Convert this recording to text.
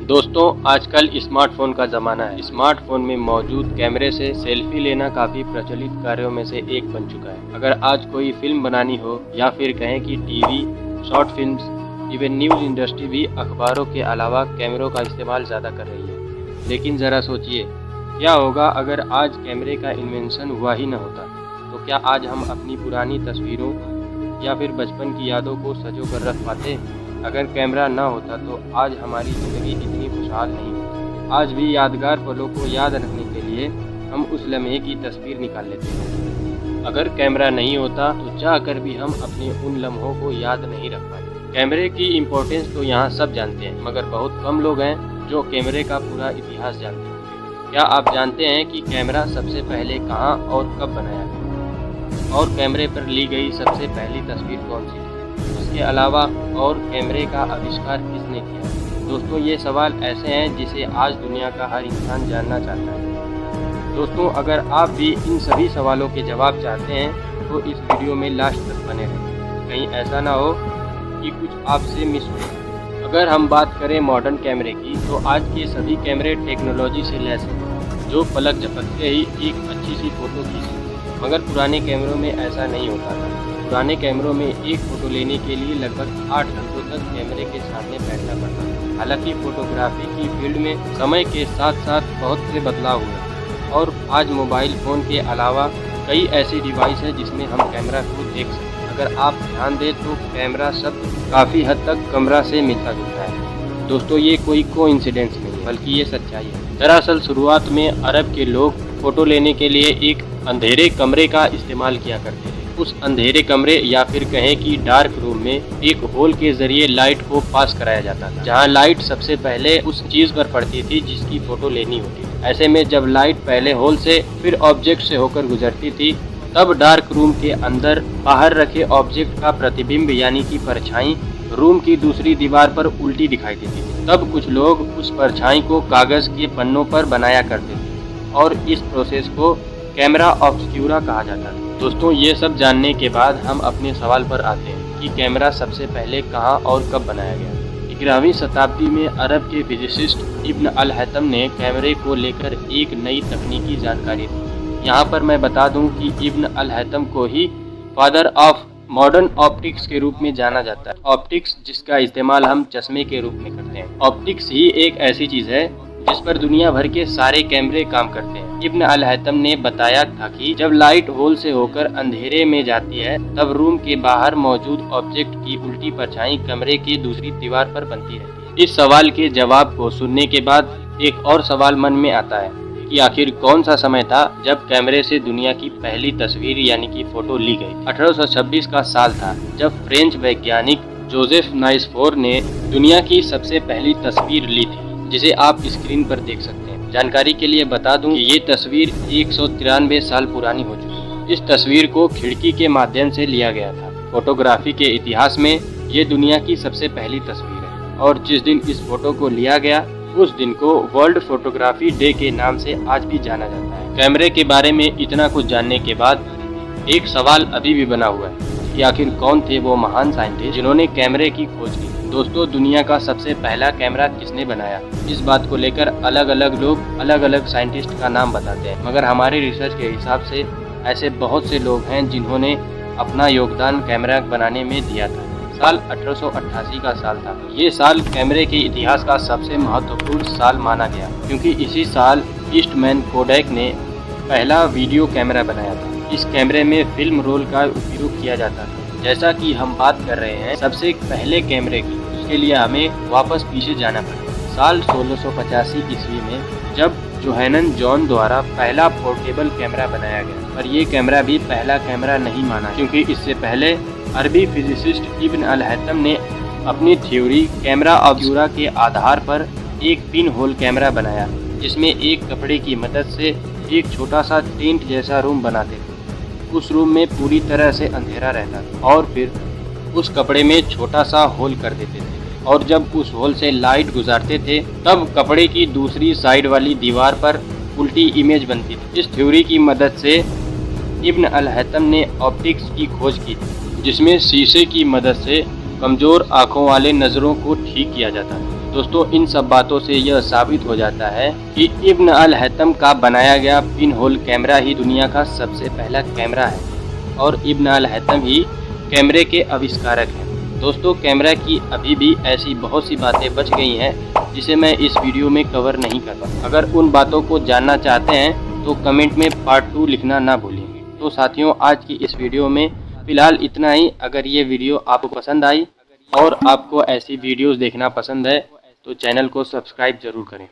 दोस्तों आजकल स्मार्टफोन का ज़माना है। स्मार्टफोन में मौजूद कैमरे से सेल्फी लेना काफ़ी प्रचलित कार्यों में से एक बन चुका है। अगर आज कोई फिल्म बनानी हो या फिर कहें कि TV, short films, even news industry भी अखबारों के अलावा कैमरों का इस्तेमाल ज़्यादा कर रही है। लेकिन ज़रा सोचिए, क्या होगा अगर आज कैमरे का इन्वेंशन हुआ ही न होता? तो क्या आज हम अपनी पुरानी तस्वीरों या फिर बचपन की यादों को संजो कर रख पाते? अगर कैमरा ना होता तो आज हमारी ज़िंदगी इतनी खुशहाल नहीं होती। आज भी यादगार पलों को याद रखने के लिए हम उस लम्हे की तस्वीर निकाल लेते हैं। अगर कैमरा नहीं होता तो चाह कर भी हम अपने उन लम्हों को याद नहीं रख पाते। कैमरे की इम्पोर्टेंस तो यहाँ सब जानते हैं, मगर बहुत कम लोग हैं जो कैमरे का पूरा इतिहास जानते हैं। क्या आप जानते हैं कि कैमरा सबसे पहले कहाँ और कब बनाया गया? और कैमरे पर ली गई सबसे पहली तस्वीर कौन सी थी? इसके अलावा और कैमरे का आविष्कार किसने किया? दोस्तों ये सवाल ऐसे हैं जिसे आज दुनिया का हर इंसान जानना चाहता है। दोस्तों अगर आप भी इन सभी सवालों के जवाब चाहते हैं तो इस वीडियो में लास्ट तक बने रहें। कहीं ऐसा ना हो कि कुछ आपसे मिस हो। अगर हम बात करें मॉडर्न कैमरे की तो आज के सभी कैमरे टेक्नोलॉजी से लैस हैं, जो पलक झपकते ही एक अच्छी सी फ़ोटो खींचते। मगर पुराने कैमरों में ऐसा नहीं होता था। पुराने कैमरों में एक फ़ोटो लेने के लिए लगभग 8 घंटों तक कैमरे के सामने बैठना पड़ता था। हालांकि फ़ोटोग्राफी की फील्ड में समय के साथ साथ बहुत से बदलाव हुए और आज मोबाइल फ़ोन के अलावा कई ऐसी डिवाइस है जिसमें हम कैमरा को देख सकते हैं। अगर आप ध्यान दें तो कैमरा शब्द काफ़ी हद तक कैमरा से मिलता जुलता है। दोस्तों ये कोई कोइंसिडेंस नहीं बल्कि ये सच्चाई है। दरअसल शुरुआत में अरब के लोग फ़ोटो लेने के लिए एक अंधेरे कमरे का इस्तेमाल किया करते थे। उस अंधेरे कमरे या फिर कहें कि डार्क रूम में एक होल के जरिए लाइट को पास कराया जाता था, जहां लाइट सबसे पहले उस चीज पर पड़ती थी जिसकी फोटो लेनी होती थी। ऐसे में जब लाइट पहले होल से फिर ऑब्जेक्ट से होकर गुजरती थी तब डार्क रूम के अंदर बाहर रखे ऑब्जेक्ट का प्रतिबिंब यानी कि परछाई रूम की दूसरी दीवार पर उल्टी दिखाई देती थी। तब कुछ लोग उस परछाई को कागज के पन्नों पर बनाया करते थे और इस प्रोसेस को कैमरा ऑब्सक्यूरा कहा जाता है। दोस्तों ये सब जानने के बाद हम अपने सवाल पर आते हैं कि कैमरा सबसे पहले कहाँ और कब बनाया गया। 11वीं शताब्दी में अरब के फिजिसिस्ट इब्न अल हैतम ने कैमरे को लेकर एक नई तकनीकी जानकारी दी। यहाँ पर मैं बता दूं कि इब्न अल हैतम को ही फादर ऑफ मॉडर्न ऑप्टिक्स के रूप में जाना जाता है। ऑप्टिक्स जिसका इस्तेमाल हम चश्मे के रूप में करते हैं। ऑप्टिक्स ही एक ऐसी चीज़ है जिस पर दुनिया भर के सारे कैमरे काम करते हैं। इब्न अल हैतम ने बताया था कि जब लाइट होल से होकर अंधेरे में जाती है तब रूम के बाहर मौजूद ऑब्जेक्ट की उल्टी परछाई कमरे की दूसरी दीवार पर बनती रहती है। इस सवाल के जवाब को सुनने के बाद एक और सवाल मन में आता है कि आखिर कौन सा समय था जब कैमरे से दुनिया की पहली तस्वीर यानी कि फोटो ली गई। 1826 का साल था जब फ्रेंच वैज्ञानिक जोसेफ नाइसफोर ने दुनिया की सबसे पहली तस्वीर ली थी, जिसे आप स्क्रीन पर देख सकते हैं। जानकारी के लिए बता दूं कि ये तस्वीर 193 साल पुरानी हो चुकी है। इस तस्वीर को खिड़की के माध्यम से लिया गया था। फोटोग्राफी के इतिहास में ये दुनिया की सबसे पहली तस्वीर है और जिस दिन इस फोटो को लिया गया उस दिन को वर्ल्ड फोटोग्राफी डे के नाम से आज भी जाना जाता है। कैमरे के बारे में इतना कुछ जानने के बाद एक सवाल अभी भी बना हुआ है कि आखिर कौन थे वो महान साइंटिस्ट जिन्होंने कैमरे की खोज की। दोस्तों दुनिया का सबसे पहला कैमरा किसने बनाया? इस बात को लेकर अलग अलग लोग अलग अलग साइंटिस्ट का नाम बताते हैं, मगर हमारे रिसर्च के हिसाब से ऐसे बहुत से लोग हैं जिन्होंने अपना योगदान कैमरा बनाने में दिया था। साल 1888 का साल था। ये साल कैमरे के इतिहास का सबसे महत्वपूर्ण साल माना गया क्योंकि इसी साल ईस्टमैन कोडैक ने पहला वीडियो कैमरा बनाया था। इस कैमरे में फिल्म रोल का उपयोग किया जाता था। जैसा कि हम बात कर रहे हैं सबसे पहले कैमरे की, उसके लिए हमें वापस पीछे जाना पड़ेगा। साल 1685 ईस्वी में जब जोहानन जॉन द्वारा पहला पोर्टेबल कैमरा बनाया गया, पर यह कैमरा भी पहला कैमरा नहीं माना क्योंकि इससे पहले अरबी फिजिसिस्ट इब्न अल हैतम ने अपनी थ्योरी कैमरा ऑब्सक्यूरा के आधार पर एक पिन होल कैमरा बनाया जिसमें एक कपड़े की मदद से एक छोटा सा टेंट जैसा रूम बनाते थे। उस रूम में पूरी तरह से अंधेरा रहता था और फिर उस कपड़े में छोटा सा होल कर देते थे और जब उस होल से लाइट गुजारते थे तब कपड़े की दूसरी साइड वाली दीवार पर उल्टी इमेज बनती थी। इस थ्योरी की मदद से इब्न अल हैतम ने ऑप्टिक्स की खोज की जिसमें शीशे की मदद से कमज़ोर आँखों वाले नज़रों को ठीक किया जाता है। दोस्तों इन सब बातों से यह साबित हो जाता है कि इब्न अल हैथम का बनाया गया पिन होल कैमरा ही दुनिया का सबसे पहला कैमरा है और इब्न अल हैथम ही कैमरे के आविष्कारक हैं। दोस्तों कैमरा की अभी भी ऐसी बहुत सी बातें बच गई हैं जिसे मैं इस वीडियो में कवर नहीं कर पाऊँ। अगर उन बातों को जानना चाहते हैं तो कमेंट में पार्ट 2 लिखना ना भूलें। तो साथियों आज की इस वीडियो में फिलहाल इतना ही। अगर ये वीडियो आपको पसंद आई और आपको ऐसी वीडियोस देखना पसंद है तो चैनल को सब्सक्राइब जरूर करें।